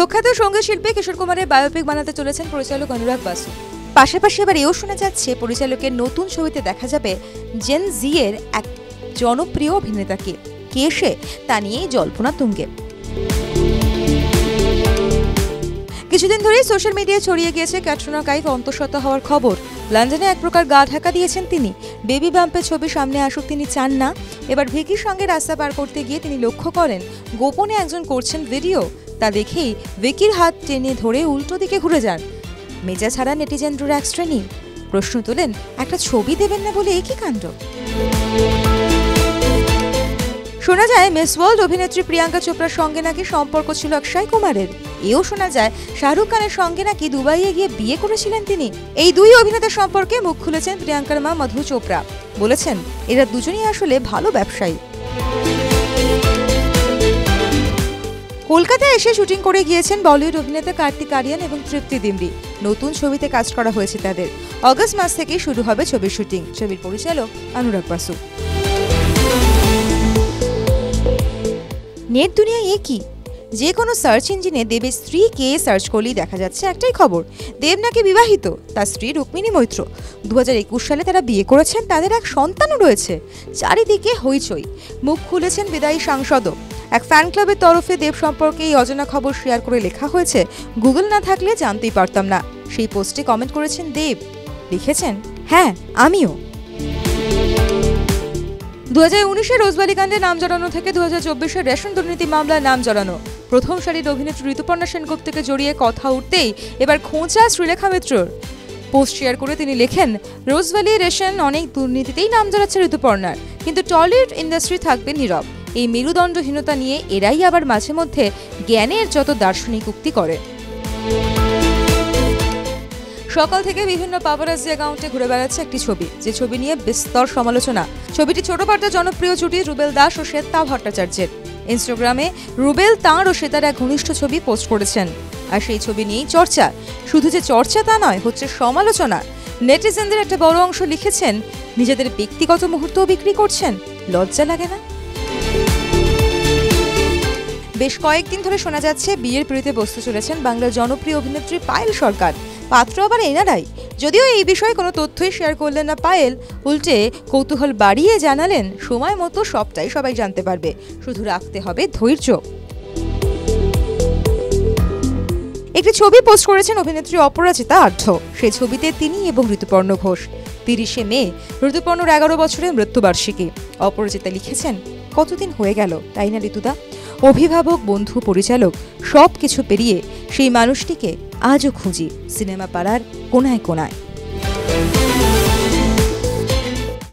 প্রখ্যাত সঙ্গীত শিল্পী কিশোর কুমারের বায়োপিক বানাতে চলেছেন পরিচালক অনুরাগ বাসু। পাশাপাশি এবার এও শোনা যাচ্ছে পরিচালকের নতুন ছবিতে দেখা যাবে জেন জি এর এক জনপ্রিয় অভিনেতাকে। কে সে, তা নিয়েই জল্পনা তুঙ্গে। কিছুদিন ধরেই সোশ্যাল মিডিয়ায় ছড়িয়ে গিয়েছে ক্যাটরিনা কাইফ অন্তঃসত্ত্বা হওয়ার খবর। লন্ডনে এক প্রকার গা ঢাকা দিয়েছেন তিনি। বেবি বাম্পের ছবি সামনে আসুক তিনি চান না। এবার ভিকির সঙ্গে রাস্তা পার করতে গিয়ে তিনি লক্ষ্য করেন গোপনে একজন করছেন ভিডিও। তা দেখেই ভিকির হাত টেনে ধরে উল্টো দিকে ঘুরে যান। মেজা ছাড়া নেটিজেনরা এক শ্রেণী প্রশ্ন তোলেন, একটা ছবি দেবেন না বলে একই কাণ্ড। শোনা যায় মিস ওয়ার্ল্ড অভিনেত্রী প্রিয়াঙ্কা চোপড়ার সঙ্গে নাকি সম্পর্ক ছিল অক্ষয় কুমারের। এও শোনা যায় শাহরুখ খানের সঙ্গে নাকি দুবাইয়ে গিয়ে বিয়ে করেছিলেন তিনি। এই দুই অভিনেতার সম্পর্কে মুখ খুলেছেন প্রিয়াঙ্কার মা মধু চোপড়া। বলেছেন এরা দুজনেই আসলে ভালো ব্যবসায়ী। কলকাতায় এসে শুটিং করে গিয়েছেন বলিউড অভিনেতা কার্তিক আরিয়ান এবং তৃপ্তি ডিমরি। নতুন ছবিতে কাজ করা হয়েছে তাদের। অগস্ট মাস থেকেই শুরু হবে ছবির শুটিং। ছবির পরিচালক অনুরাগ বাসু। নেট দুনিয়ায় কি যে কোনো সার্চ ইঞ্জিনে দেবের স্ত্রী কে সার্চ করলেই দেখা যাচ্ছে একটাই খবর, দেব নাকি বিবাহিত। তার স্ত্রী রুক্মিণী মৈত্র। 2021 সালে তারা বিয়ে করেছেন, তাদের এক সন্তানও রয়েছে। চারিদিকে হইচই। মুখ খুলেছেন বিদায়ী সাংসদও। এক ফ্যান ক্লাবের তরফে দেব সম্পর্কে এই অজানা খবর শেয়ার করে লেখা হয়েছে, গুগল না থাকলে জানতেই পারতাম না। সেই পোস্টে কমেন্ট করেছেন দেব, লিখেছেন, হ্যাঁ আমিও। 2019-এর রোজবালি কাণ্ডে নাম জড়ানো থেকে 2024-এর রেশন দুর্নীতি মামলায় নাম জড়ানো প্রথম সারির অভিনেত্রী ঋতুপর্ণা সেনগুপ্তকে জড়িয়ে কথা উঠতেই এবার খোঁচা শ্রীলেখা মিত্রর। পোস্ট শেয়ার করে তিনি লেখেন, রোজভ্যালি রেশন অনেক দুর্নীতিতেই নাম জড়াচ্ছে ঋতুপর্ণার, কিন্তু টলিউড ইন্ডাস্ট্রি থাকবে নীরব। এই মেরুদণ্ডহীনতা নিয়ে এরাই আবার মাঝে মধ্যে জ্ঞানের যত দার্শনিক উক্তি করে। সকাল থেকে বিভিন্ন পাপারাজি অ্যাকাউন্টে ঘুরে বেড়াচ্ছে একটি ছবি, যে ছবি নিয়ে বিস্তর সমালোচনা। ছবিটি ছোট পর্দার জনপ্রিয় জুটি রুবেল দাস ও শ্বেতা ভট্টাচার্যের। ইনস্টাগ্রামে রুবেল তাঁর ও শ্বেতার এক ঘনিষ্ঠ ছবি পোস্ট করেছেন। আর সেই ছবি নিয়েই চর্চা। শুধু যে চর্চা তা নয়, হচ্ছে সমালোচনা। নেটিজেনদের একটা বড় অংশ লিখেছেন, নিজেদের ব্যক্তিগত মুহূর্তও বিক্রি করছেন, লজ্জা লাগে না? বেশ কয়েকদিন ধরে শোনা যাচ্ছে বিয়ের পিঁড়িতে বসতে চলেছেন বাংলার জনপ্রিয় অভিনেত্রী পায়েল সরকার। পাত্র আবার এনারাই। যদিও এই বিষয়ে কোনো তথ্যই শেয়ার করলেন না পায়েল, উল্টে কৌতূহল বাড়িয়ে জানালেন, সময় মতো সবটাই সবাই জানতে পারবে, শুধু রাখতে হবে ধৈর্য। একটি ছবি পোস্ট করেছেন অভিনেত্রী অপরাজিতা আঢ্য। সেই ছবিতে তিনি এবং ঋতুপর্ণ ঘোষ। 30শে মে ঋতুপর্ণর 11 বছরের মৃত্যুবার্ষিকী। অপরাজিতা লিখেছেন, কতদিন হয়ে গেল তাই না ঋতুদা? অভিভাবক, বন্ধু, পরিচালক সব কিছু পেরিয়ে সেই মানুষটিকে আজও খুঁজি সিনেমা পাড়ার কোনায় কোনায়।